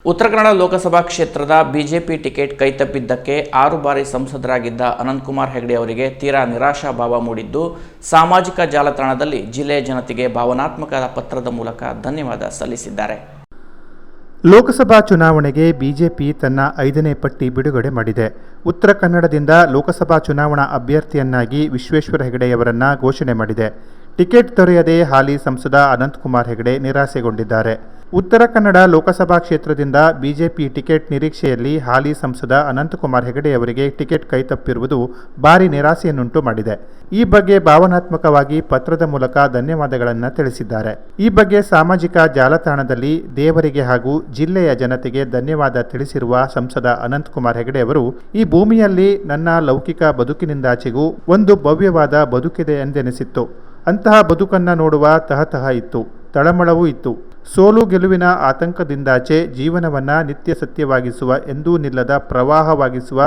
ಉತ್ತರ ಕನ್ನಡ ಲೋಕಸಭಾ ಕ್ಷೇತ್ರದ BJP ticket ಕೈತಪ್ಪಿದ್ದಕ್ಕೆ 6 ಬಾರಿ ಸಂಸದರಾಗಿದ್ದ ಅನಂತಕುಮಾರ್ ಹೆಗಡೆ ಅವರಿಗೆ ತೀರಾ ನಿರಾಶಾಭಾವ ಮೂಡಿದ್ದು, ಸಾಮಾಜಿಕ ಜಾಲತಾಣದಲ್ಲಿ ಜಿಲ್ಲೆಯ ಜನತೆಗೆ ಭಾವನಾತ್ಮಕ ಪತ್ರದ ಮೂಲಕ ಧನ್ಯವಾದ ಸಲ್ಲಿಸಿದ್ದಾರೆ. ಲೋಕಸಭಾ ಚುನಾವಣೆಗೆ ಬಿಜೆಪಿ ತನ್ನ 5ನೇ ಪಟ್ಟಿ ಬಿಡುಗಡೆ ಮಾಡಿದೆ. ಉತ್ತರ ಕನ್ನಡದಿಂದ ಲೋಕಸಭಾ ಚುನಾವಣಾ ಅಭ್ಯರ್ಥಿಯನ್ನಾಗಿ ವಿಶ್ವೇಶ್ವರ ಹೆಗಡೆಯವರನ್ನು ಘೋಷಣೆ ಮಾಡಿದೆ. ಟಿಕೆಟ್ ದೊರೆಯದೆ ಹಾಲಿ ಸಂಸದ ಅನಂತಕುಮಾರ್ ಹೆಗಡೆ ನಿರಾಸೆಗೊಂಡಿದ್ದಾರೆ. ಉತ್ತರ ಕನ್ನಡ ಲೋಕಸಭಾ ಕ್ಷೇತ್ರದಿಂದ ಬಿಜೆಪಿ ಟಿಕೆಟ್ ನಿರೀಕ್ಷೆಯಲ್ಲಿ ಹಾಲಿ ಸಂಸದ ಅನಂತಕುಮಾರ್ ಹೆಗಡೆಯವರಿಗೆ ಟಿಕೆಟ್ ಕೈತಪ್ಪಿರುವುದು ಭಾರಿ ನಿರಾಸೆಯನ್ನುಂಟು ಮಾಡಿದೆ. ಈ ಬಗ್ಗೆ ಭಾವನಾತ್ಮಕವಾಗಿ ಪತ್ರದ ಮೂಲಕ ಧನ್ಯವಾದಗಳನ್ನು ತಿಳಿಸಿದ್ದಾರೆ. ಈ ಬಗ್ಗೆ ಸಾಮಾಜಿಕ ಜಾಲತಾಣದಲ್ಲಿ ದೇವರಿಗೆ ಹಾಗೂ ಜಿಲ್ಲೆಯ ಜನತೆಗೆ ಧನ್ಯವಾದ ತಿಳಿಸಿರುವ ಸಂಸದ ಅನಂತಕುಮಾರ್ ಹೆಗಡೆಯವರು, ಈ ಭೂಮಿಯಲ್ಲಿ ನನ್ನ ಲೌಕಿಕ ಬದುಕಿನಿಂದಾಚೆಗೂ ಒಂದು ಭವ್ಯವಾದ ಬದುಕಿದೆ ಎಂದೆನಿಸಿತ್ತು. ಅಂತಹ ಬದುಕನ್ನು ನೋಡುವ ತಹತಹ ಇತ್ತು, ತಳಮಳವೂ ಇತ್ತು. ಸೋಲು ಗೆಲುವಿನ ಆತಂಕದಿಂದಾಚೆ ಜೀವನವನ್ನು ನಿತ್ಯ ಸತ್ಯವಾಗಿಸುವ, ಎಂದೂ ನಿಲ್ಲದ ಪ್ರವಾಹವಾಗಿಸುವ,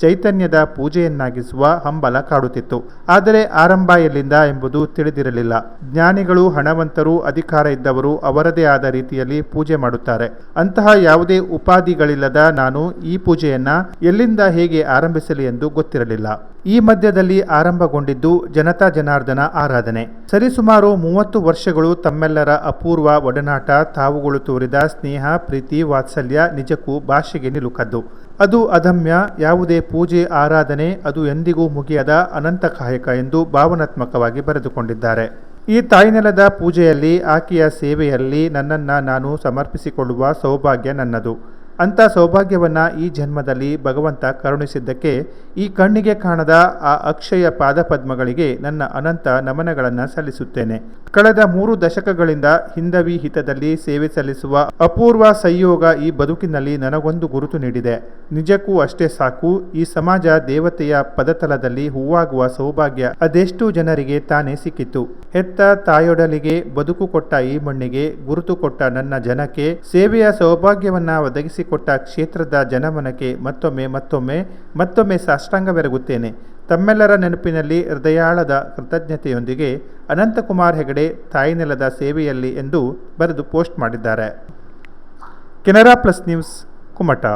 ಚೈತನ್ಯದ ಪೂಜೆಯನ್ನಾಗಿಸುವ ಹಂಬಲ ಕಾಡುತ್ತಿತ್ತು. ಆದರೆ ಆರಂಭ ಎಲ್ಲಿಂದ ಎಂಬುದು ತಿಳಿದಿರಲಿಲ್ಲ. ಜ್ಞಾನಿಗಳು, ಹಣವಂತರು, ಅಧಿಕಾರ ಇದ್ದವರು ಅವರದೇ ಆದ ರೀತಿಯಲ್ಲಿ ಪೂಜೆ ಮಾಡುತ್ತಾರೆ. ಅಂತಹ ಯಾವುದೇ ಉಪಾಧಿಗಳಿಲ್ಲದ ನಾನು ಈ ಪೂಜೆಯನ್ನು ಎಲ್ಲಿಂದ ಹೇಗೆ ಆರಂಭಿಸಲಿ ಎಂದು ಗೊತ್ತಿರಲಿಲ್ಲ. ಈ ಮಧ್ಯದಲ್ಲಿ ಆರಂಭಗೊಂಡಿದ್ದು ಜನತಾ ಜನಾರ್ದನ ಆರಾಧನೆ. ಸರಿಸುಮಾರು 30 ವರ್ಷಗಳು ತಮ್ಮೆಲ್ಲರ ಅಪೂರ್ವ ಒಡನಾಟ, ತಾವುಗಳು ತೋರಿದ ಸ್ನೇಹ, ಪ್ರೀತಿ, ವಾತ್ಸಲ್ಯ ನಿಜಕ್ಕೂ ಭಾಷೆಗೆ ನಿಲುಕದ್ದು. ಅದು ಅದಮ್ಯ. ಯಾವುದೇ ಪೂಜೆ, ಆರಾಧನೆ ಅದು ಎಂದಿಗೂ ಮುಗಿಯದ ಅನಂತ ಕಾಯಕ ಎಂದು ಭಾವನಾತ್ಮಕವಾಗಿ ಬರೆದುಕೊಂಡಿದ್ದಾರೆ. ಈ ತಾಯ್ನೆಲದ ಪೂಜೆಯಲ್ಲಿ, ಆಕೆಯ ಸೇವೆಯಲ್ಲಿ ನನ್ನನ್ನು ನಾನು ಸಮರ್ಪಿಸಿಕೊಳ್ಳುವ ಸೌಭಾಗ್ಯ ನನ್ನದು. ಅಂಥ ಸೌಭಾಗ್ಯವನ್ನು ಈ ಜನ್ಮದಲ್ಲಿ ಭಗವಂತ ಕರುಣಿಸಿದ್ದಕ್ಕೆ ಈ ಕಣ್ಣಿಗೆ ಕಾಣದ ಆ ಅಕ್ಷಯ ಪಾದಪದ್ಮಗಳಿಗೆ ನನ್ನ ಅನಂತ ನಮನಗಳನ್ನು ಸಲ್ಲಿಸುತ್ತೇನೆ. ಕಳೆದ 3 ದಶಕಗಳಿಂದ ಹಿಂದವಿ ಹಿತದಲ್ಲಿ ಸೇವೆ ಸಲ್ಲಿಸುವ ಅಪೂರ್ವ ಸಂಯೋಗ ಈ ಬದುಕಿನಲ್ಲಿ ನನಗೊಂದು ಗುರುತು ನೀಡಿದೆ. ನಿಜಕ್ಕೂ ಅಷ್ಟೇ ಸಾಕು. ಈ ಸಮಾಜ ದೇವತೆಯ ಪದತಲದಲ್ಲಿ ಹೂವಾಗುವ ಸೌಭಾಗ್ಯ ಅದೆಷ್ಟು ಜನರಿಗೆ ತಾನೇ ಸಿಕ್ಕಿತು. ಹೆತ್ತ ತಾಯೊಡಲಿಗೆ ಬದುಕು ಕೊಟ್ಟ ಈ ಮಣ್ಣಿಗೆ, ಗುರುತು ಕೊಟ್ಟ ನನ್ನ ಜನಕ್ಕೆ, ಸೇವೆಯ ಸೌಭಾಗ್ಯವನ್ನು ಒದಗಿಸಿಕೊಟ್ಟ ಕ್ಷೇತ್ರದ ಜನಮನಕ್ಕೆ ಮತ್ತೊಮ್ಮೆ ಸಾಷ್ಟಾಂಗವೆರಗುತ್ತೇನೆ. ತಮ್ಮೆಲ್ಲರ ನೆನಪಿನಲ್ಲಿ ಹೃದಯಾಳದ ಕೃತಜ್ಞತೆಯೊಂದಿಗೆ ಅನಂತಕುಮಾರ್ ಹೆಗಡೆ, ತಾಯ್ನೆಲದ ಸೇವೆಯಲ್ಲಿ ಎಂದು ಬರೆದು ಪೋಸ್ಟ್ ಮಾಡಿದ್ದಾರೆ. Canara plus news, Kumta.